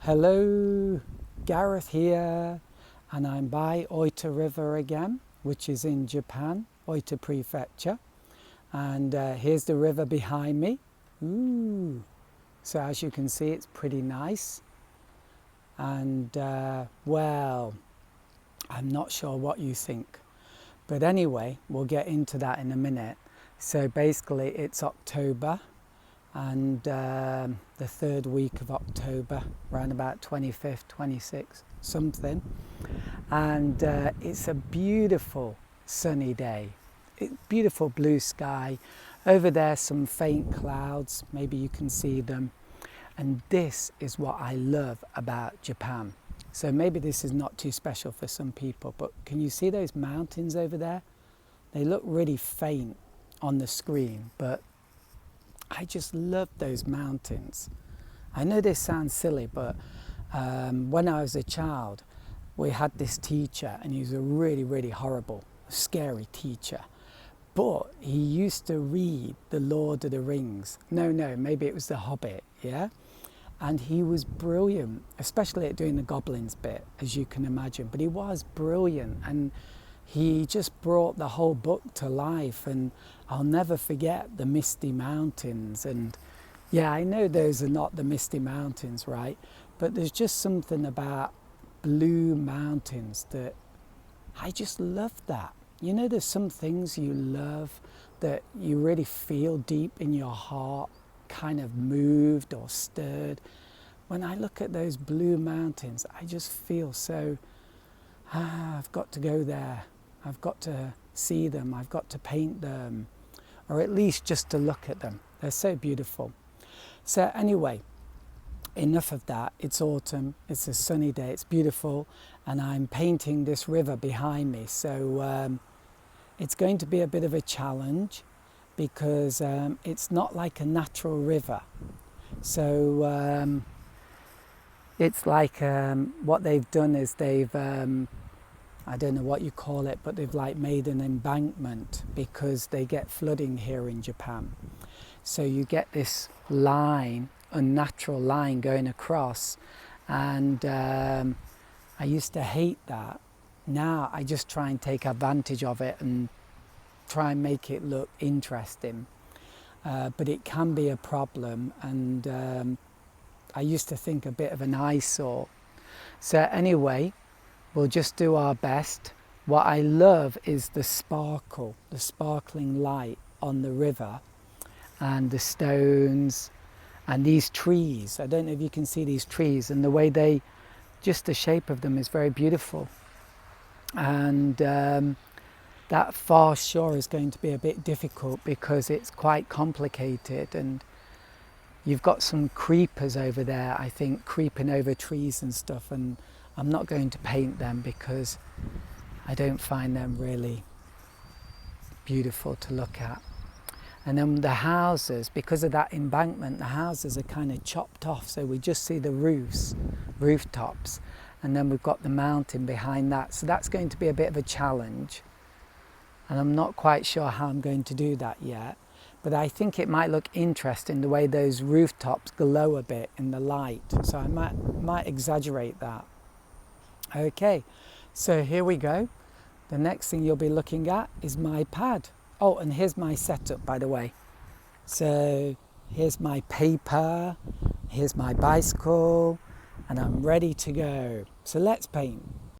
Hello, Gareth here, and I'm by Oita River again, which is in Japan, Oita Prefecture. And here's the river behind me. Ooh. So as you can see, it's pretty nice. And well, I'm not sure what you think. But anyway, we'll get into that in a minute. So basically, it's October. And the third week of October, around about 25th, 26th, something. And it's a beautiful sunny day. Beautiful blue sky. Over there, some faint clouds, maybe you can see them. And this is what I love about Japan. So maybe this is not too special for some people, but can you see those mountains over there? They look really faint on the screen, but I just love those mountains. I know this sounds silly, but when I was a child, we had this teacher, and he was a really, really horrible, scary teacher. But he used to read The Lord of the Rings. No, maybe it was The Hobbit, yeah? And he was brilliant, especially at doing the goblins bit, as you can imagine. But he was brilliant, and he just brought the whole book to life. And I'll never forget the Misty Mountains. And yeah, I know those are not the Misty Mountains, right? But there's just something about blue mountains that I just love that. You know, there's some things you love that you really feel deep in your heart, kind of moved or stirred. When I look at those blue mountains, I just feel so, I've got to go there. I've got to see them. I've got to paint them, or at least just to look at them. They're so beautiful. So anyway, enough of that. It's autumn. It's a sunny day. It's beautiful. And I'm painting this river behind me. So it's going to be a bit of a challenge because it's not like a natural river. So it's like what they've done is they've I don't know what you call it, but they've like made an embankment because they get flooding here in Japan. So you get this line, unnatural line going across, and I used to hate that. Now I just try and take advantage of it and try and make it look interesting. But it can be a problem, and I used to think a bit of an eyesore. So anyway, we'll just do our best. What I love is the sparkle, the sparkling light on the river and the stones and these trees. I don't know if you can see these trees, and the way they, just the shape of them is very beautiful. And that far shore is going to be a bit difficult because it's quite complicated, and you've got some creepers over there, I think, creeping over trees and stuff, and I'm not going to paint them because I don't find them really beautiful to look at. And then the houses, because of that embankment, the houses are kind of chopped off, so we just see the rooftops, and then we've got the mountain behind that. So that's going to be a bit of a challenge, and I'm not quite sure how I'm going to do that yet. But I think it might look interesting the way those rooftops glow a bit in the light. So I might exaggerate that. Okay, so here we go. The next thing you'll be looking at is my pad. Oh, and here's my setup, by the way. So here's my paper, here's my bicycle, and I'm ready to go. So let's paint.